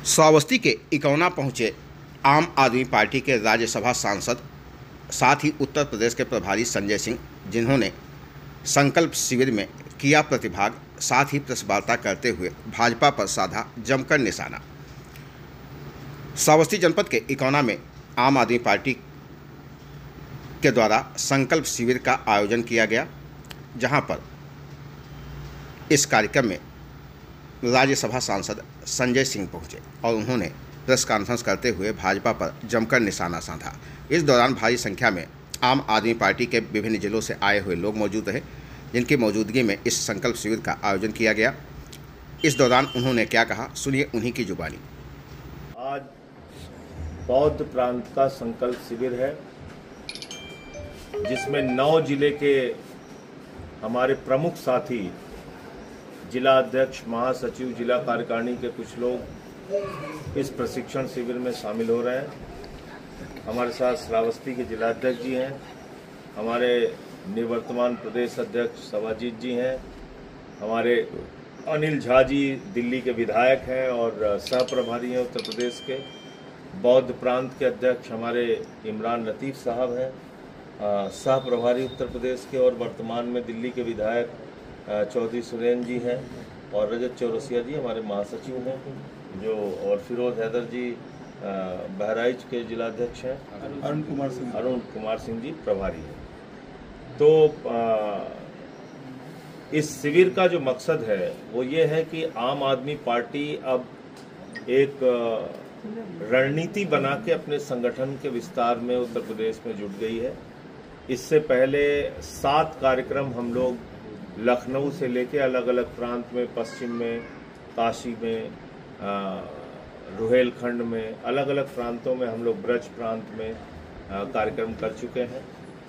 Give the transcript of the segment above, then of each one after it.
श्रावस्ती के इकौना पहुंचे आम आदमी पार्टी के राज्यसभा सांसद, साथ ही उत्तर प्रदेश के प्रभारी संजय सिंह, जिन्होंने संकल्प शिविर में किया प्रतिभाग, साथ ही प्रेस वार्ता करते हुए भाजपा पर साधा जमकर निशाना। श्रावस्ती जनपद के इकौना में आम आदमी पार्टी के द्वारा संकल्प शिविर का आयोजन किया गया, जहां पर इस कार्यक्रम में राज्यसभा सांसद संजय सिंह पहुंचे और उन्होंने प्रेस कॉन्फ्रेंस करते हुए भाजपा पर जमकर निशाना साधा। इस दौरान भारी संख्या में आम आदमी पार्टी के विभिन्न जिलों से आए हुए लोग मौजूद रहे, जिनकी मौजूदगी में इस संकल्प शिविर का आयोजन किया गया। इस दौरान उन्होंने क्या कहा, सुनिए उन्हीं की जुबानी। आज बौद्ध प्रांत का संकल्प शिविर है, जिसमें 9 जिले के हमारे प्रमुख साथी, जिला अध्यक्ष, महासचिव, जिला कार्यकारिणी के कुछ लोग इस प्रशिक्षण शिविर में शामिल हो रहे हैं। हमारे साथ श्रावस्ती के जिला अध्यक्ष जी हैं, हमारे निवर्तमान प्रदेश अध्यक्ष सवाजीत जी हैं, हमारे अनिल झा जी दिल्ली के विधायक हैं और सह प्रभारी हैं उत्तर प्रदेश के। बौद्ध प्रांत के अध्यक्ष हमारे इमरान लतीफ़ साहब हैं, सह प्रभारी उत्तर प्रदेश के, और वर्तमान में दिल्ली के विधायक चौधरी सुरेन जी हैं, और रजत चौरसिया जी हमारे महासचिव हैं, जो और फिरोज हैदर जी बहराइच के जिलाध्यक्ष हैं, अरुण कुमार सिंह जी प्रभारी हैं। तो इस शिविर का जो मकसद है वो ये है कि आम आदमी पार्टी अब एक रणनीति बना के अपने संगठन के विस्तार में उत्तर प्रदेश में जुट गई है। इससे पहले 7 कार्यक्रम हम लोग लखनऊ से लेके अलग अलग प्रांत में, पश्चिम में, काशी में, रुहेलखंड में, अलग अलग प्रांतों में हम लोग ब्रज प्रांत में कार्यक्रम कर चुके हैं,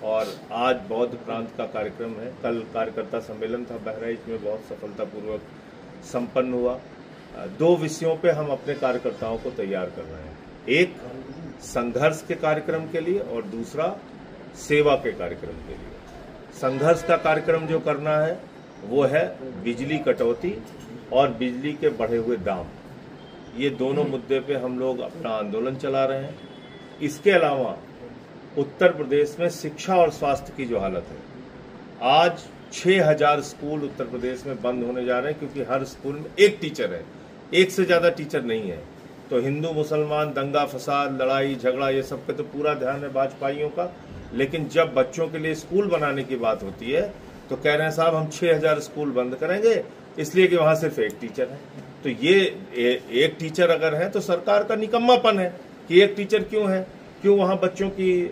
और आज बौद्ध प्रांत का कार्यक्रम है। कल कार्यकर्ता सम्मेलन था बहराइच में, बहुत सफलतापूर्वक संपन्न हुआ। 2 विषयों पे हम अपने कार्यकर्ताओं को तैयार कर रहे हैं, एक संघर्ष के कार्यक्रम के लिए और दूसरा सेवा के कार्यक्रम के लिए। संघर्ष का कार्यक्रम जो करना है वो है बिजली कटौती और बिजली के बढ़े हुए दाम। ये दोनों मुद्दे पे हम लोग अपना आंदोलन चला रहे हैं। इसके अलावा उत्तर प्रदेश में शिक्षा और स्वास्थ्य की जो हालत है, आज 6000 स्कूल उत्तर प्रदेश में बंद होने जा रहे हैं, क्योंकि हर स्कूल में एक टीचर है, एक से ज्यादा टीचर नहीं है। तो हिंदू मुसलमान, दंगा फसाद, लड़ाई झगड़ा, ये सब पे तो पूरा ध्यान है भाजपाइयों का, लेकिन जब बच्चों के लिए स्कूल बनाने की बात होती है तो कह रहे हैं साहब हम 6000 स्कूल बंद करेंगे, इसलिए कि वहां सिर्फ एक टीचर है। तो ये एक टीचर अगर है तो सरकार का निकम्मापन है कि एक टीचर क्यों है, क्यों वहां बच्चों की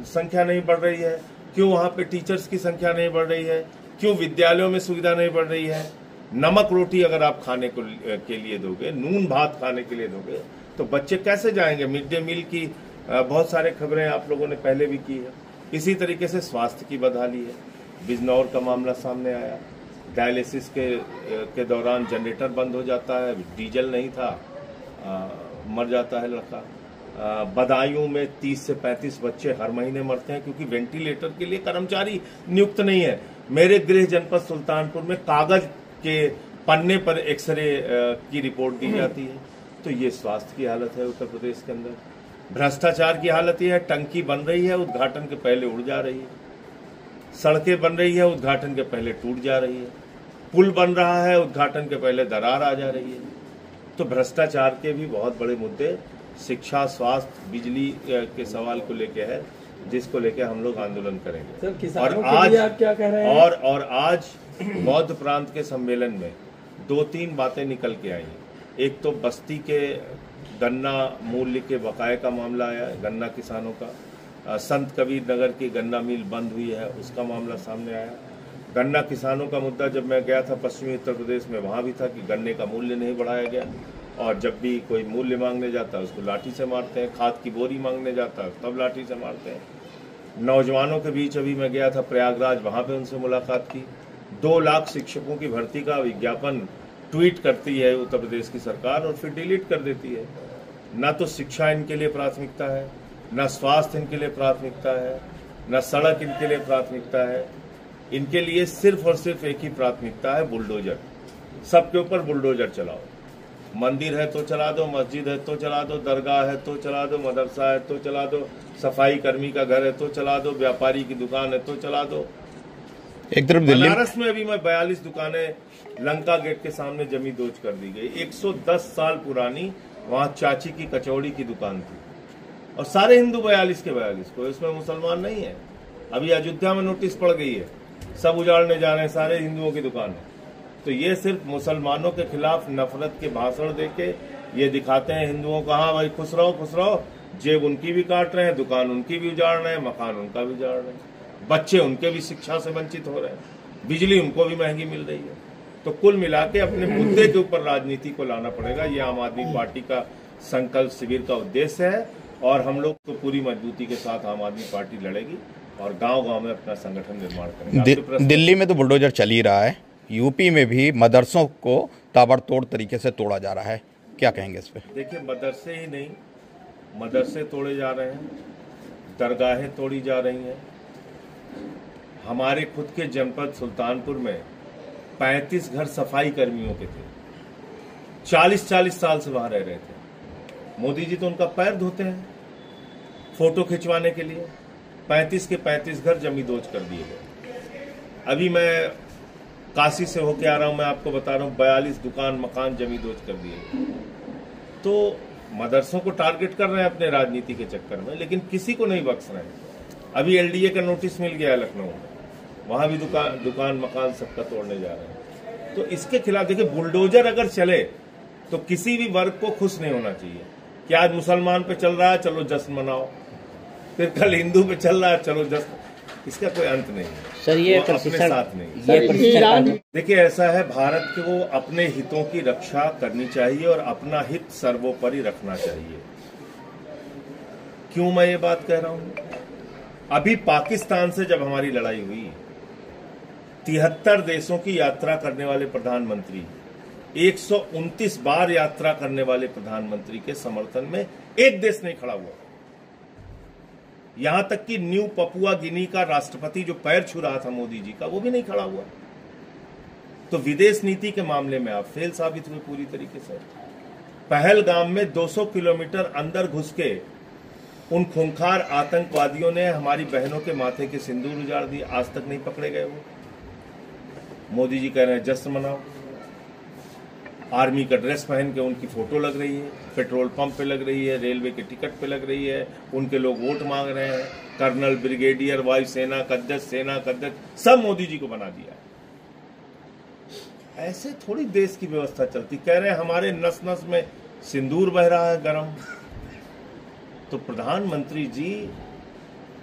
संख्या नहीं बढ़ रही है, क्यों वहां पे टीचर्स की संख्या नहीं बढ़ रही है, क्यों विद्यालयों में सुविधा नहीं बढ़ रही है। नमक रोटी अगर आप खाने के लिए दोगे, नून भात खाने के लिए दोगे, तो बच्चे कैसे जाएंगे। मिड डे मील की बहुत सारे खबरें आप लोगों ने पहले भी की है। इसी तरीके से स्वास्थ्य की बदहाली है। बिजनौर का मामला सामने आया, डायलिसिस के दौरान जनरेटर बंद हो जाता है, डीजल नहीं था, मर जाता है लड़का। बदायूं में 30 से 35 बच्चे हर महीने मरते हैं, क्योंकि वेंटिलेटर के लिए कर्मचारी नियुक्त नहीं है। मेरे गृह जनपद सुल्तानपुर में कागज के पन्ने पर एक्सरे की रिपोर्ट दी जाती है। तो ये स्वास्थ्य की हालत है उत्तर प्रदेश के अंदर। भ्रष्टाचार की हालत यह है, टंकी बन रही है, उद्घाटन के पहले उड़ जा रही है। सड़कें बन रही है, उद्घाटन के पहले टूट जा रही है। पुल बन रहा है, उद्घाटन के पहले दरार आ जा रही है। तो भ्रष्टाचार के भी बहुत बड़े मुद्दे शिक्षा, स्वास्थ्य, बिजली के सवाल को लेके है, जिसको लेके हम लोग आंदोलन करेंगे। और आज आप क्या कह रहे हैं? और आज बौद्ध प्रांत के सम्मेलन में 2-3 बातें निकल के आई। एक तो बस्ती के गन्ना मूल्य के बकाये का मामला आया है, गन्ना किसानों का। संत कबीर नगर की गन्ना मिल बंद हुई है, उसका मामला सामने आया। गन्ना किसानों का मुद्दा जब मैं गया था पश्चिमी उत्तर प्रदेश में, वहाँ भी था कि गन्ने का मूल्य नहीं बढ़ाया गया, और जब भी कोई मूल्य मांगने जाता है उसको लाठी से मारते हैं। खाद की बोरी मांगने जाता है तब लाठी से मारते हैं। नौजवानों के बीच अभी मैं गया था प्रयागराज, वहाँ पे उनसे मुलाकात की। 2 लाख शिक्षकों की भर्ती का विज्ञापन ट्वीट करती है उत्तर प्रदेश की सरकार और फिर डिलीट कर देती है। ना तो शिक्षा इनके लिए प्राथमिकता है, ना स्वास्थ्य इनके लिए प्राथमिकता है, ना सड़क इनके लिए प्राथमिकता है। इनके लिए सिर्फ और सिर्फ एक ही प्राथमिकता है, बुलडोजर। सबके ऊपर बुलडोजर चलाओ। मंदिर है तो चला दो, मस्जिद है तो चला दो, दरगाह है तो चला दो, मदरसा है तो चला दो, सफाई कर्मी का घर है तो चला दो, व्यापारी की दुकान है तो चला दो। एक तरफ दिल्ली बनारस में अभी मैं 42 दुकानें लंका गेट के सामने जमी दोज कर दी गई। 110 साल पुरानी वहां चाची की कचौड़ी की दुकान थी और सारे हिंदू 42 के 42, कोई उसमें मुसलमान नहीं है। अभी अयोध्या में नोटिस पड़ गई है, सब उजाड़ने जा रहे हैं, सारे हिंदुओं की दुकान है। तो ये सिर्फ मुसलमानों के खिलाफ नफरत के भाषण देके ये दिखाते हैं हिंदुओं को, हाँ भाई खुश रहो, जेब उनकी भी काट रहे हैं, दुकान उनकी भी उजाड़ रहे हैं, मकान उनका भी उजाड़ रहे हैं, बच्चे उनके भी शिक्षा से वंचित हो रहे हैं, बिजली उनको भी महंगी मिल रही है। तो कुल मिला के अपने मुद्दे के ऊपर राजनीति को लाना पड़ेगा। ये आम आदमी पार्टी का संकल्प शिविर का उद्देश्य है और हम लोग तो पूरी मजबूती के साथ आम आदमी पार्टी लड़ेगी और गांव-गांव में अपना संगठन निर्माण करेगी। दिल्ली में तो बुलडोजर चल ही रहा है, यूपी में भी मदरसों को ताबड़तोड़ तरीके से तोड़ा जा रहा है, क्या कहेंगे इस पे? देखिए, मदरसे ही नहीं, मदरसे तोड़े जा रहे हैं, दरगाहें तोड़ी जा रही हैं। हमारे खुद के जनपद सुल्तानपुर में 35 घर सफाई कर्मियों के थे, 40-40 साल से वहां रह रहे थे। मोदी जी तो उनका पैर धोते हैं फोटो खिंचवाने के लिए। 35 के 35 घर जमींदोज कर दिए गए। अभी मैं काशी से होके आ रहा हूं, मैं आपको बता रहा हूं 42 दुकान मकान जमींदोज कर दिए गए। तो मदरसों को टारगेट कर रहे हैं अपने राजनीति के चक्कर में, लेकिन किसी को नहीं बख्श रहे हैं। अभी एलडीए का नोटिस मिल गया है लखनऊ में, वहां भी दुकान मकान सबका तोड़ने जा रहे हैं। तो इसके खिलाफ देखिए, बुलडोजर अगर चले तो किसी भी वर्ग को खुश नहीं होना चाहिए कि आज मुसलमान पे चल रहा है चलो जश्न मनाओ, फिर कल हिंदू पे चल रहा है चलो जश्न, इसका कोई अंत नहीं है सर। ये अपने साथ नहीं। देखिए, ऐसा है, भारत को अपने हितों की रक्षा करनी चाहिए और अपना हित सर्वोपरि रखना चाहिए। क्यों मैं ये बात कह रहा हूं? अभी पाकिस्तान से जब हमारी लड़ाई हुई, 73 देशों की यात्रा करने वाले प्रधानमंत्री, 129 बार यात्रा करने वाले प्रधानमंत्री के समर्थन में एक देश नहीं खड़ा हुआ। यहां तक कि न्यू पपुआ गिनी का राष्ट्रपति जो पैर छू रहा था मोदी जी का, वो भी नहीं खड़ा हुआ। तो विदेश नीति के मामले में आप फेल साबित हुए पूरी तरीके से। पहलगाम में 200 किलोमीटर अंदर घुस के उन खूंखार आतंकवादियों ने हमारी बहनों के माथे के सिंदूर उजाड़ दिए, आज तक नहीं पकड़े गए वो। मोदी जी कह रहे हैं जश्न मनाओ, आर्मी का ड्रेस पहन के उनकी फोटो लग रही है, पेट्रोल पंप पे लग रही है, रेलवे के टिकट पे लग रही है, उनके लोग वोट मांग रहे हैं। कर्नल, ब्रिगेडियर, वायुसेना कध्यक्ष, सेना कध्यक्ष, सब मोदी जी को बना दिया। ऐसे थोड़ी देश की व्यवस्था चलती। कह रहे हैं हमारे नस नस में सिंदूर बह रहा है गरम। तो प्रधानमंत्री जी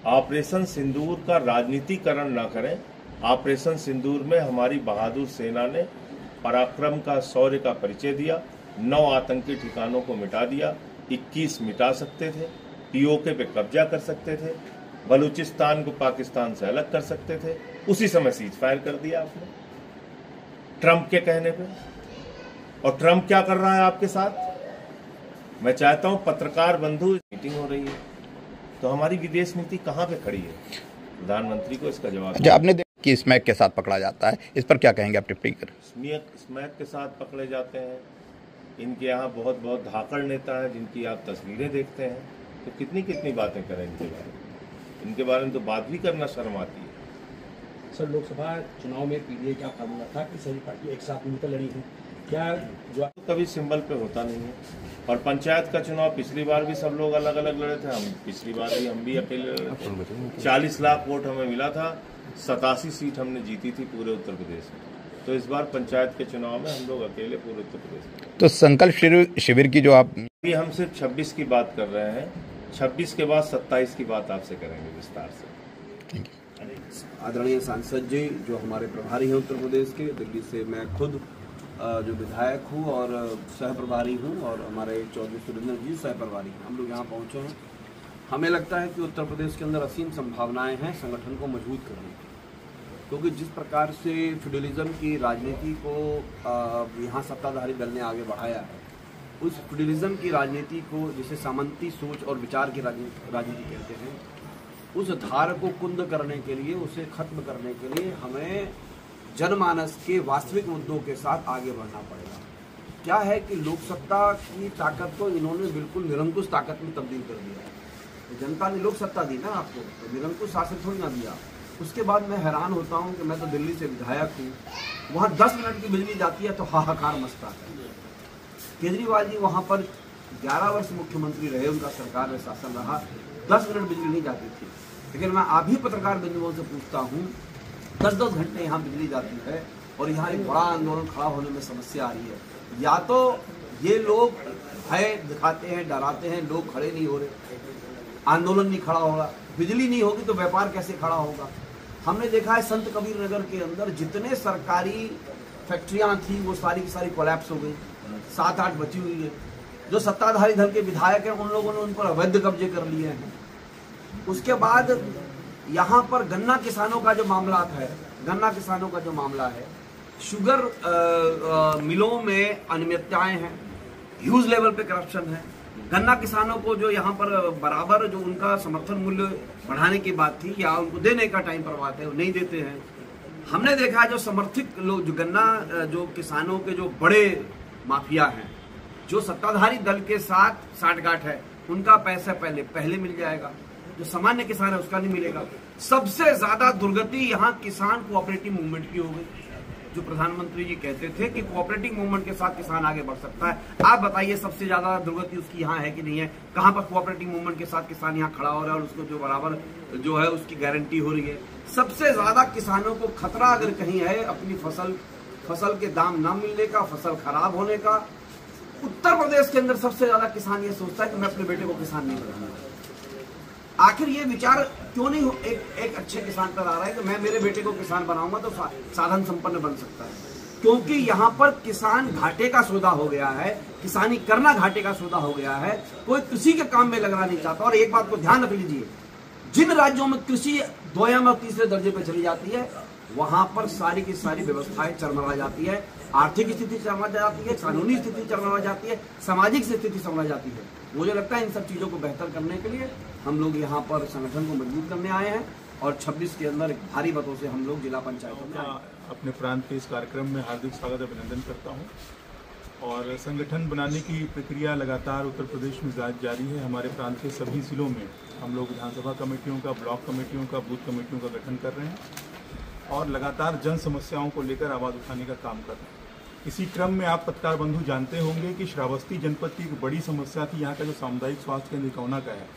ऑपरेशन सिंदूर का राजनीतिकरण ना करें। ऑपरेशन सिंदूर में हमारी बहादुर सेना ने पराक्रम का, शौर्य का परिचय दिया। 9 आतंकी ठिकानों को मिटा दिया, 21 मिटा सकते थे, पीओके पे कब्जा कर सकते थे, बलूचिस्तान को पाकिस्तान से अलग कर सकते थे, उसी समय सीज फायर कर दिया आपने ट्रंप के कहने पे। और ट्रंप क्या कर रहा है आपके साथ? मैं चाहता हूं पत्रकार बंधु, मीटिंग हो रही है, तो हमारी विदेश नीति कहां पे खड़ी है? प्रधानमंत्री को इसका जवाब। अच्छा, आपने देखा कि स्मैक के साथ पकड़ा जाता है, इस पर क्या कहेंगे आप टिप्पणी कर? स्मैक के साथ पकड़े जाते हैं। इनके यहाँ बहुत बहुत धाकड़ नेता है जिनकी आप तस्वीरें देखते हैं, तो कितनी कितनी बातें करें इनके बारे में। इनके बारे में तो बात भी करना शर्म आती है। सर, लोकसभा चुनाव में पीडीए क्या फार्मूला था कि सभी पार्टी एक साथ मिलकर लड़ी है, क्या जो तो कभी सिंबल पे होता नहीं है। और पंचायत का चुनाव पिछली बार भी सब लोग अलग अलग लड़े थे, हम पिछली बार भी हम भी अकेले लड़े थे। 40 लाख वोट हमें मिला था, 87 सीट हमने जीती थी पूरे उत्तर प्रदेश में। तो इस बार पंचायत के चुनाव में हम लोग अकेले पूरे उत्तर प्रदेश में। तो संकल्प शिविर की जो आप अभी हम सिर्फ 26 की बात कर रहे हैं, 26 के बाद 27 की बात आपसे करेंगे विस्तार से। आदरणीय सांसद जी जो हमारे प्रभारी हैं उत्तर प्रदेश के, दिल्ली से मैं खुद जो विधायक हूँ और सह प्रभारी हूँ, और हमारे चौधरी सुरेंद्र जी सह प्रभारी हैं, हम लोग यहाँ पहुँचे हैं। हमें लगता है कि उत्तर प्रदेश के अंदर असीम संभावनाएं हैं संगठन को मजबूत करने की, क्योंकि जिस प्रकार से फेडरलिज्म की राजनीति को यहाँ सत्ताधारी दल ने आगे बढ़ाया है, उस फेडरलिज्म की राजनीति को, जिसे सामंती सोच और विचार की राजनीति कहते हैं, उस धार को कुंद करने के लिए, उसे खत्म करने के लिए हमें जनमानस के वास्तविक मुद्दों के साथ आगे बढ़ना पड़ेगा। क्या है कि लोकसत्ता की ताकत को इन्होंने बिल्कुल निरंकुश ताकत में तब्दील कर दिया है। तो जनता ने लोकसत्ता दी ना आपको, तो निरंकुश शासन थोड़ी ना दिया। उसके बाद मैं हैरान होता हूँ कि मैं तो दिल्ली से विधायक हूँ, वहाँ 10 मिनट की बिजली जाती है तो हाहाकार मचता है। केजरीवाल जी वहाँ पर 11 वर्ष मुख्यमंत्री रहे, उनका सरकार में शासन रहा, 10 मिनट बिजली नहीं जाती थी। लेकिन मैं अभी पत्रकार बंधुओं से पूछता हूँ, 10-10 घंटे यहाँ बिजली जाती है और यहाँ एक बड़ा आंदोलन खड़ा होने में समस्या आ रही है। या तो ये लोग भय दिखाते हैं, डराते हैं, लोग खड़े नहीं हो रहे, आंदोलन नहीं खड़ा होगा, बिजली नहीं होगी तो व्यापार कैसे खड़ा होगा। हमने देखा है संत कबीर नगर के अंदर जितने सरकारी फैक्ट्रियां थी वो सारी की सारी कोलैप्स हो गई, 7-8 बची हुई है। जो सत्ताधारी दल के विधायक हैं उन लोगों ने उन पर अवैध कब्जे कर लिए हैं। उसके बाद यहाँ पर गन्ना किसानों का जो मामला है, शुगर मिलों में अनियमितताएं हैं, ह्यूज लेवल पे करप्शन है। गन्ना किसानों को जो यहाँ पर बराबर जो उनका समर्थन मूल्य बढ़ाने की बात थी या उनको देने का टाइम पर बात है, वो नहीं देते हैं। हमने देखा है जो समर्थित लोग, जो गन्ना जो किसानों के जो बड़े माफिया हैं, जो सत्ताधारी दल के साथ साठगांठ है, उनका पैसा पहले मिल जाएगा, जो सामान्य किसान है उसका नहीं मिलेगा। सबसे ज्यादा दुर्गति यहाँ किसान कोऑपरेटिव मूवमेंट की हो गई। जो प्रधानमंत्री जी कहते थे कि कोऑपरेटिव मूवमेंट के साथ किसान आगे बढ़ सकता है, आप बताइए सबसे ज्यादा दुर्गति उसकी यहाँ है कि नहीं है? कहाँ पर कोऑपरेटिव मूवमेंट के साथ किसान यहाँ खड़ा हो रहा है और उसको जो बराबर जो है उसकी गारंटी हो रही है। सबसे ज्यादा किसानों को खतरा अगर कहीं है अपनी फसल के दाम न मिलने का, फसल खराब होने का, उत्तर प्रदेश के अंदर सबसे ज्यादा किसान ये सोचता है कि मैं अपने बेटे को किसान नहीं बनाऊंगा। आखिर ये विचार क्यों नहीं एक अच्छे किसान पर आ रहा है कि मैं मेरे बेटे को किसान बनाऊंगा तो साधन संपन्न बन सकता है? क्योंकि यहाँ पर किसान घाटे का सौदा हो गया है, किसानी करना घाटे का सौदा हो गया है, कोई किसी के काम में लगना नहीं चाहता। और एक बात को ध्यान रख लीजिए, जिन राज्यों में कृषि 2 और 3 दर्जे पर चली जाती है वहां पर सारी की सारी व्यवस्थाएं चरमरा जाती है, आर्थिक स्थिति चरमरा जाती है, कानूनी स्थिति चरमरा जाती है, सामाजिक स्थिति चरमरा जाती है। मुझे लगता है इन सब चीजों को बेहतर करने के लिए हम लोग यहाँ पर संगठन को मजबूत करने आए हैं और 26 के अंदर भारी मतों से हम लोग जिला पंचायत में अपने प्रांत के इस कार्यक्रम में हार्दिक स्वागत अभिनंदन करता हूँ। और संगठन बनाने की प्रक्रिया लगातार उत्तर प्रदेश में जारी है। हमारे प्रांत के सभी जिलों में हम लोग विधानसभा कमेटियों का, ब्लॉक कमेटियों का, बूथ कमेटियों का गठन कर रहे हैं और लगातार जन समस्याओं को लेकर आवाज़ उठाने का काम कर रहे हैं। इसी क्रम में आप पत्रकार बंधु जानते होंगे कि श्रावस्ती जनपद की एक बड़ी समस्या थी, यहाँ का जो सामुदायिक स्वास्थ्य केंद्र इकौना का है,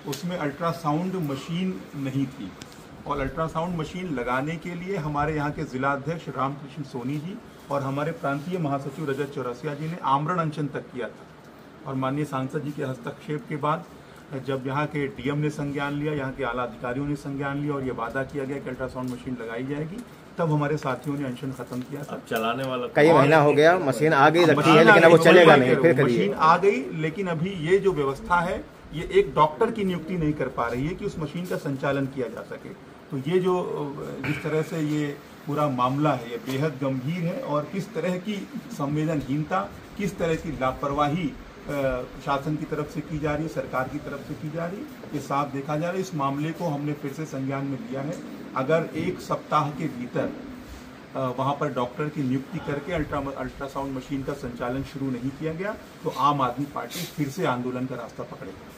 उसमें अल्ट्रासाउंड मशीन नहीं थी और अल्ट्रासाउंड मशीन लगाने के लिए हमारे यहाँ के जिलाध्यक्ष रामकृष्ण सोनी जी और हमारे प्रांतीय महासचिव रजत चौरसिया जी ने आमरण अनशन तक किया था। और माननीय सांसद जी के हस्तक्षेप के बाद जब यहाँ के डीएम ने संज्ञान लिया, यहाँ के आला अधिकारियों ने संज्ञान लिया और ये वादा किया गया कि अल्ट्रासाउंड मशीन लगाई जाएगी, तब हमारे साथियों ने अनशन खत्म किया। अब चलाने वाला कई महीना हो गया, मशीन आ गई रखी है लेकिन अब वो चलेगा नहीं। फिर मशीन आ गई लेकिन अभी ये जो व्यवस्था है ये एक डॉक्टर की नियुक्ति नहीं कर पा रही है कि उस मशीन का संचालन किया जा सके। तो ये जो जिस तरह से ये पूरा मामला है ये बेहद गंभीर है और किस तरह की संवेदनहीनता, किस तरह की लापरवाही शासन की तरफ से की जा रही है, सरकार की तरफ से की जा रही है, ये साफ देखा जा रहा है। इस मामले को हमने फिर से संज्ञान में लिया है। अगर 1 सप्ताह के भीतर वहाँ पर डॉक्टर की नियुक्ति करके अल्ट्रासाउंड मशीन का संचालन शुरू नहीं किया गया तो आम आदमी पार्टी फिर से आंदोलन का रास्ता पकड़ेगी।